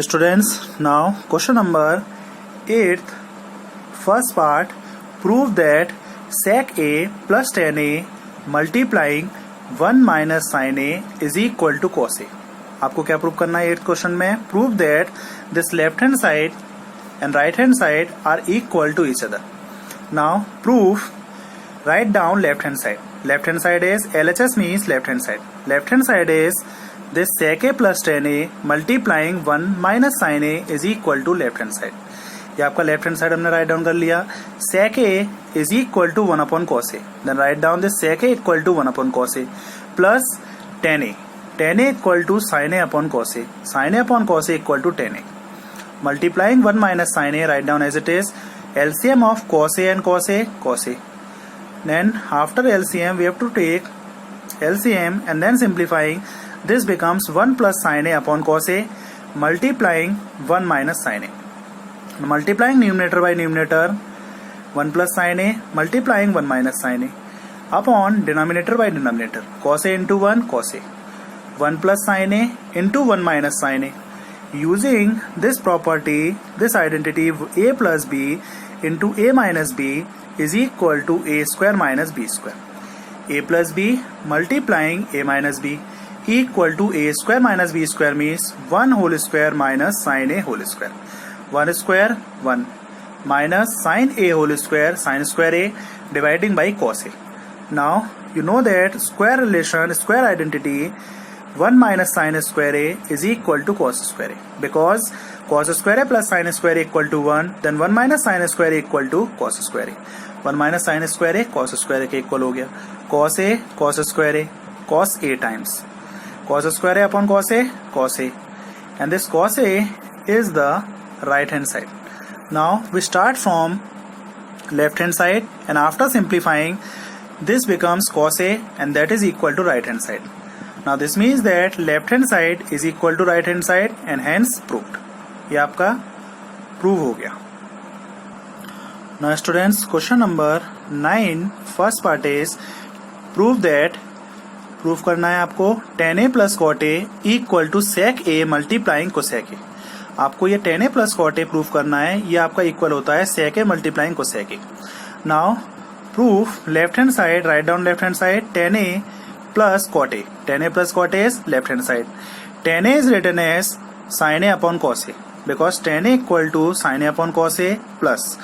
Students, now question number 8th, first part, prove that sec A plus tan A multiplying 1 minus sin A is equal to cos A. आपको क्या prove करना है 8th question में? Prove that this left hand side and right hand side are equal to each other. Now proof, write down left hand side. Left hand side is LHS means left hand side. Left hand side is this sec A plus tan A multiplying 1 minus sin A is equal to left hand side. ये आपका left hand side हमने write down कर लिया. sec A is equal to 1 upon cos A. Then write down this sec A equal to 1 upon cos A plus tan A. Tan A equal to sin A upon cos A. Sin A upon cos A equal to tan A. Multiplying 1 minus sin A, write down as it is. LCM of cos A and cos A, cos A. Then after LCM we have to take LCM and then simplifying. This becomes 1 plus sin A upon cos A multiplying 1 minus sin A. Multiplying numerator by numerator, 1 plus sin A multiplying 1 minus sin A upon denominator by denominator, cos A into 1 cos A, 1 plus sin A into 1 minus sin A. Using this property, this identity, A plus B into A minus B is equal to A square minus B square. A plus B multiplying A minus B equal to A square minus B square means 1 whole square minus sin A whole square. 1 square 1 minus sin A whole square, sin square A dividing by cos A. Now you know that square relation, square identity, 1 minus sin square A is equal to cos square A. Because cos square A plus sin square A equal to 1, then 1 minus sin square A equal to cos square A. 1 minus sin square A cos square A के equal हो गया. cos A cos square A, cos A times cos square A upon cos A, cos A, and this cos A is the right hand side. Now we start from left hand side and after simplifying this becomes cos A and that is equal to right hand side. Now this means that left hand side is equal to right hand side and hence proved. ये आपका prove हो गया. Now students, question number 9, first part is prove that, prove करना है आपको tan A plus cot A equal to sec A multiplying cosec A. आपको ये tan A plus cot A prove करना है. ये आपका इक्वल होता है sec A multiplying cosec A. Now proof, left hand side, write down left hand side, tan A plus cot A. Tan A plus cot A is left hand side. Tan A is written as sin A upon cos A because tan A equal to sin A upon cos A plus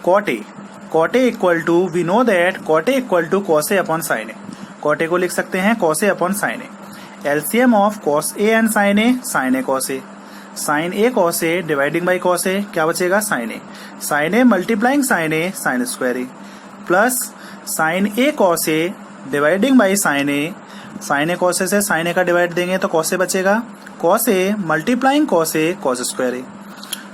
cot A. Cot A equal to, we know that cot A equal to cos A upon sin A. cot A को लिख सकते हैं cos A upon sin A. LCM of cos A and sin A, sin A cos A. sin A cos A dividing by cos A, क्या बचेगा sin A. sin A multiplying sin A, sin square A plus sin A cos A dividing by sin A. sin A cos A से sin A का divide देंगे तो cos A बचेगा. cos A multiplying cos A, cos square A.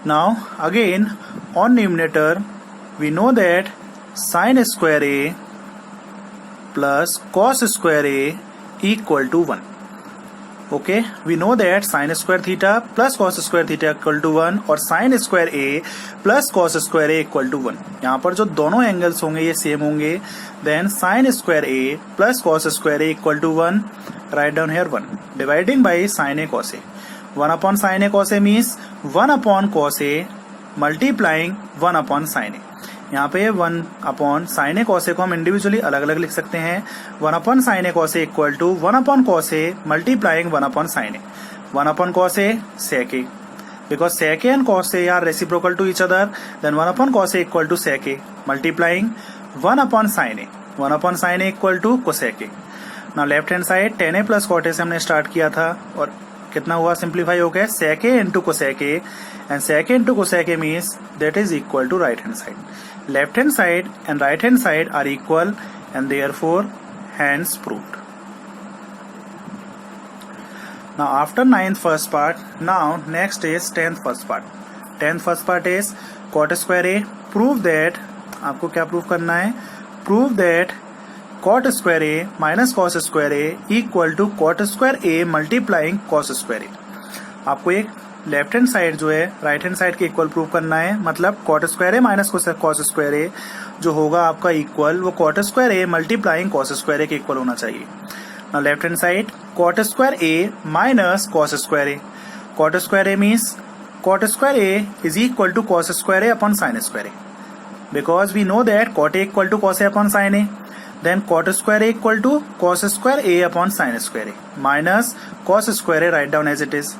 Now again on numerator we know that sin square A plus cos square A equal to 1. Okay, we know that sin square theta plus cos square theta equal to 1 और sin square A plus cos square A equal to 1. यहाँ पर जो दोनों angles होंगे ये same होंगे. Then sin square A plus cos square A equal to 1. Write down here 1 dividing by sin A cos A. 1 upon sin A cos A means 1 upon cos A multiplying 1 upon sin A. यहाँ पे 1 upon sin A cos A को हम individually अलग अलग लिख सकते हैं. 1 upon sin A cos A equal to 1 upon cos A multiplying 1 upon sin A. 1 upon cos A sec A because sec A and cos A are reciprocal to each other. Then 1 upon cos A equal to sec A multiplying 1 upon sin A. 1 upon sin A equal to cosec A. Now left hand side tan A plus cot A से हमने start किया था और कितना हुआ simplify हो गया sec A into cosec A and sec A into cosec A means that is equal to right hand side. Left hand side and right hand side are equal and therefore hence proved. Now after 9th first part, now next is 10th first part. 10th first part is cot square A. Prove that, आपको क्या prove करना है? Prove that cot square A minus cos square A equal to cot square A multiplying cos square A. आपको एक left hand side जो है right hand side के equal prove करना है. मतलब cot square A minus cos square A जो होगा आपका इक्वल वो cot square A multiplying cos square A के इक्वल होना चाहिए. Left hand side cot square A minus cos square A. cot square A means cot square A is equal to cos square A upon sin square A. Because we know that cot A equal to cos A upon sin A, then cot square A equal to cos square A upon sin square A minus cos square A, write down as it is.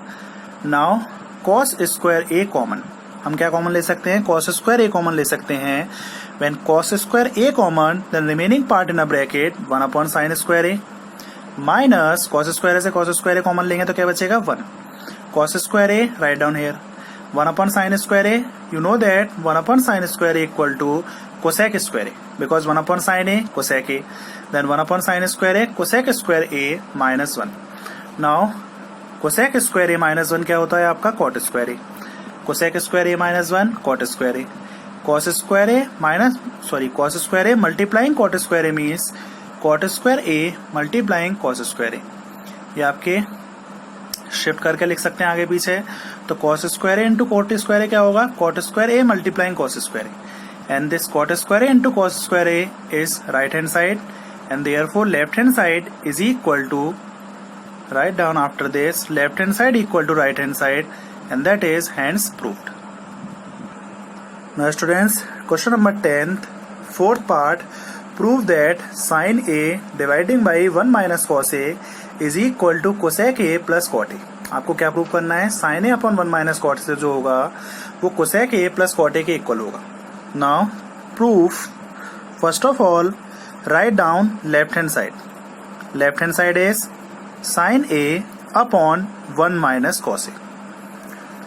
Now cos square A common, हम क्या common ले सकते हैं? cos square A common ले सकते हैं. When cos square A common, then remaining part in a bracket 1 upon sin square A minus cos square A से cos square A common लेंगे तो क्या बचेगा? 1. cos square A, write down here. 1 upon sin square A, you know that 1 upon sin square A equal to cosec square A, because 1 upon sin A cosec A, then 1 upon sin square A cosec square A minus 1. Now cosec square A minus 1 क्या होता है आपका? cot square A. cosec square A minus 1 cot square A. cos square A multiplying cot square A means cot square A multiplying cos square A. ये आपके shift करके लिख सकते हैं आगे पीछे. तो cos square A into cot square A क्या होगा? cot square A multiplying cos square A. And this cot square A into cos square A is right hand side, and therefore left hand side is equal to, write down after this, left hand side equal to right hand side, and that is hence proved. Now students, question number 10th, fourth part, prove that sin A dividing by 1 minus cos A is equal to cosec A plus cot A. आपको क्या prove करना है? sin A upon 1 minus cot से जो होगा वो cosec A plus cot A के equal होगा. Now proof, first of all write down left hand side. Left hand side is sin A upon 1 minus cos A.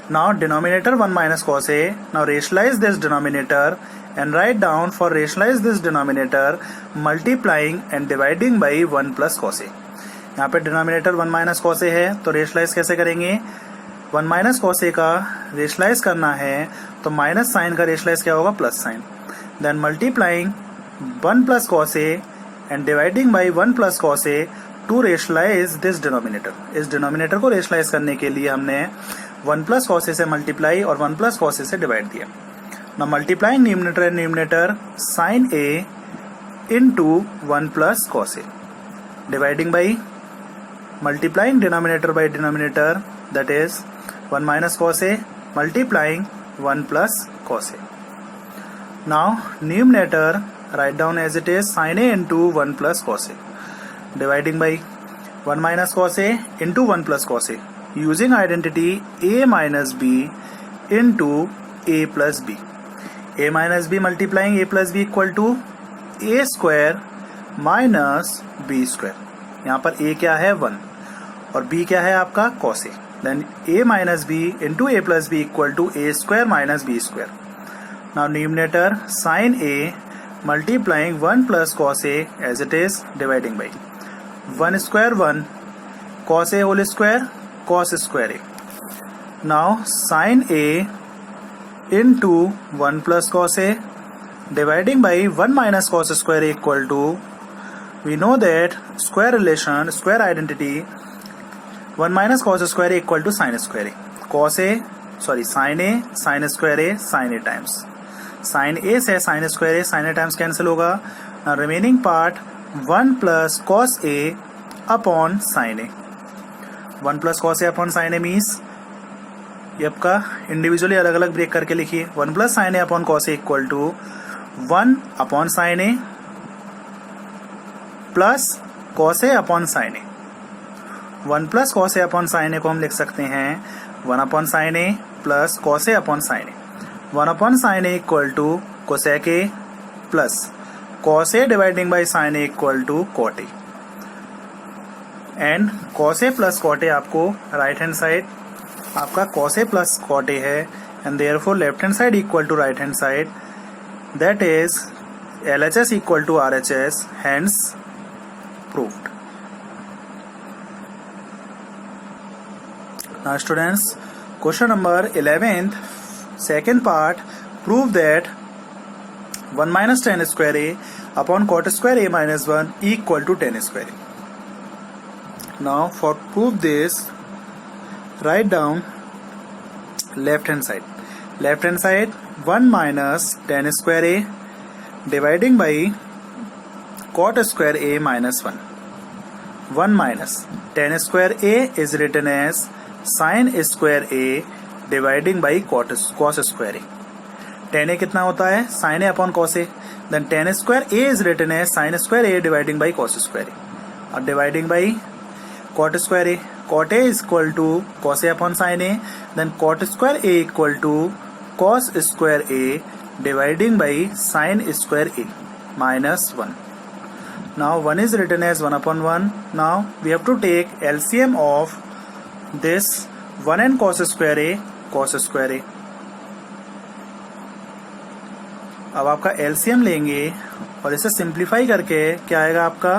Now denominator 1 minus cos A. Now rationalize this denominator and write down, for rationalize this denominator, multiplying and dividing by 1 plus cos A. यहाँ पे denominator 1 minus cos A है तो रेशलाइज कैसे करेंगे? 1 minus cos A का रेशलाइज करना है तो माइनस साइन का रेशलाइज क्या होगा? Plus sine. Then multiplying 1 plus cos A and dividing by 1 plus cos A to rationalise this denominator. इस डिनोमिनेटर को रेशलाइज करने के लिए हमने 1 प्लस कॉस ए से मल्टीप्लाई और 1 प्लस कॉस ए से डिवाइड दिया. Now multiplying numerator and numerator sin A into 1 plus cos A, dividing by multiplying denominator by denominator, that is 1 minus cos A multiplying 1 plus cos A. Now numerator write down as it is sin A into 1 plus cos A, dividing by 1 minus cos A into 1 plus cos A, using identity A minus B into A plus B. A minus B multiplying A plus B equal to A square minus B square. यहाँ पर A क्या है? 1 और B क्या है आपका? cos A. Then A minus B into A plus B equal to A square minus B square. Now numerator sin A multiplying 1 plus cos A as it is, dividing by 1 square 1 cos A whole square cos square A. Now sin A into 1 plus cos A dividing by 1 minus cos square A equal to, we know that square relation, square identity, 1 minus cos square A equal to sin square A. sin A sin square A sin A times. sin A से sin square A sin A times cancel होगा. Now remaining part 1 plus cos A upon sin A. 1 plus cos A upon sin A means ये आपका individually अलग अलग break करके लिखिए. 1 plus sin A upon cos A equal to 1 upon sin A plus cos A upon sin A. 1 plus cos A upon sin A को हम लिख सकते हैं 1 upon sin A plus cos A upon sin A. 1 upon sin A equal to cosec A plus cos A dividing by sin A equal to cot A. And cos A plus cot A आपको right hand side आपका cos A plus cot A है, and therefore left hand side equal to right hand side, that is LHS equal to RHS, hence proved. Now students, question number 11th, second part, prove that 1 minus tan square A upon cot square A minus 1 equal to tan square A. Now for prove this, write down left hand side. Left hand side 1 minus tan square A dividing by cot square A minus 1. 1 minus tan square A is written as sin square A dividing by cos square A. tan a कितना होता है sin a upon cos a, then tan square a is written as sin square a dividing by cos square a और dividing by cot square a। cot a is equal to cos a upon sin a, then cot square a equal to cos square a dividing by sin square a minus 1. Now 1 is written as 1 upon 1. Now we have to take LCM of this 1 and cos square a, cos square a. अब आपका LCM लेंगे और इसे simplify करके क्या आएगा आपका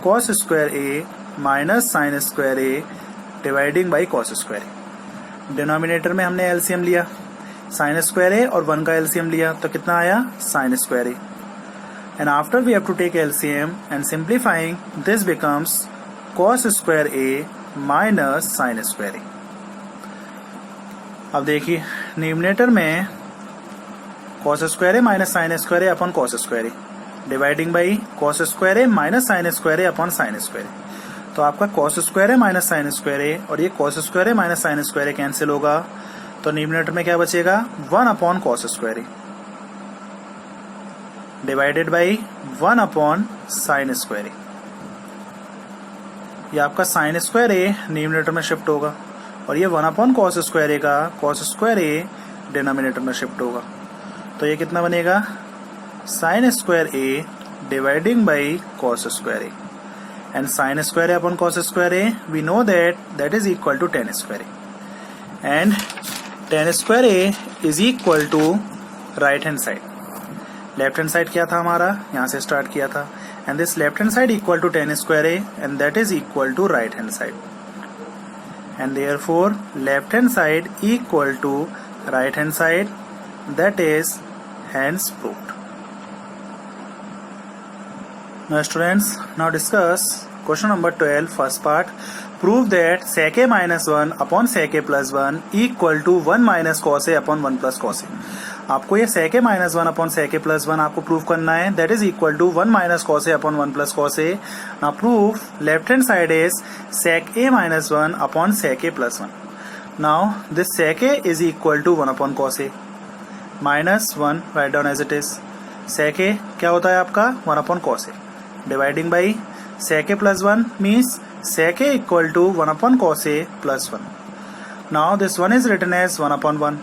cos square a minus sine square a dividing by cos square a। Denominator में हमने LCM लिया, साइन स्क्वायर a और 1 का LCM लिया तो कितना आया sine square a। And after we have to take LCM and simplifying, this becomes cos square a minus sin square a. अब देखिए न्यूमरेटर में cos square a minus sin square a upon cos square a dividing by cos square a minus sin square a upon sin square a। तो आपका cos square a minus sin square a और ये cos square a minus sin square a cancel होगा, तो numerator में क्या बचेगा 1 upon cos square a divided by 1 upon sine square A. ये आपका साइन स्क्वायर ए न्यूमरेटर में शिफ्ट होगा और ये 1 अपॉन कॉस स्क्वायर ए का कॉस स्क्वायर ए डिनोमिनेटर में शिफ्ट होगा, तो ये कितना बनेगा sine square A dividing by cos square A and sine square A upon cos square A we know that is equal to tan square A and tan square A is equal to right hand side. Left hand side क्या था हमारा, यहाँ से start किया था, and this left hand side equal to tan square A and that is equal to right hand side and therefore left hand side equal to right hand side, that is hence proved. Now students, now discuss question number 12 first part. Prove that sec a minus 1 upon sec a plus 1 equal to 1 minus cos a upon 1 plus cos a. आपको ये sec a minus 1 upon sec a plus 1 आपको prove करना है, that is equal to 1 minus cos a upon 1 plus cos a. Now proof left hand side is sec a minus 1 upon sec a plus 1. Now this sec a is equal to 1 upon cos a minus 1, write down as it is. sec a क्या होता है आपका 1 upon cos a dividing by sec a plus 1 means sec a equal to 1 upon cos a plus 1. Now this 1 is written as 1 upon 1.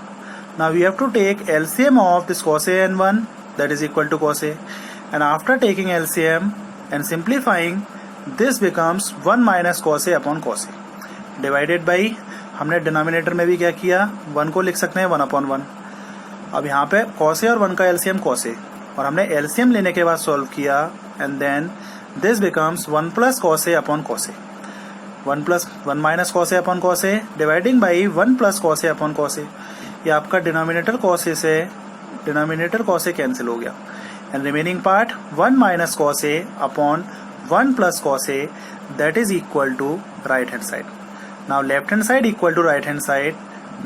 Now we have to take LCM of this cos a and 1, that is equal to cos a, and after taking LCM and simplifying this becomes 1 minus cos a upon cos a divided by, हमने denominator में भी क्या किया 1 को लिख सकते हैं 1 upon 1. अब यहाँ पे cos a और 1 का LCM cos a और हमने LCM लेने के बाद सॉल्व किया and then this becomes 1 plus cos a upon cos a, 1 minus cos a upon cos a dividing by 1 plus cos a upon cos a. ये आपका डिनोमिनेटर cos a से denominator cos a cancel हो गया and remaining part 1 minus cos a upon 1 plus cos a, that is equal to right hand side. Now left hand side equal to right hand side,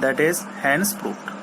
that is hence proved.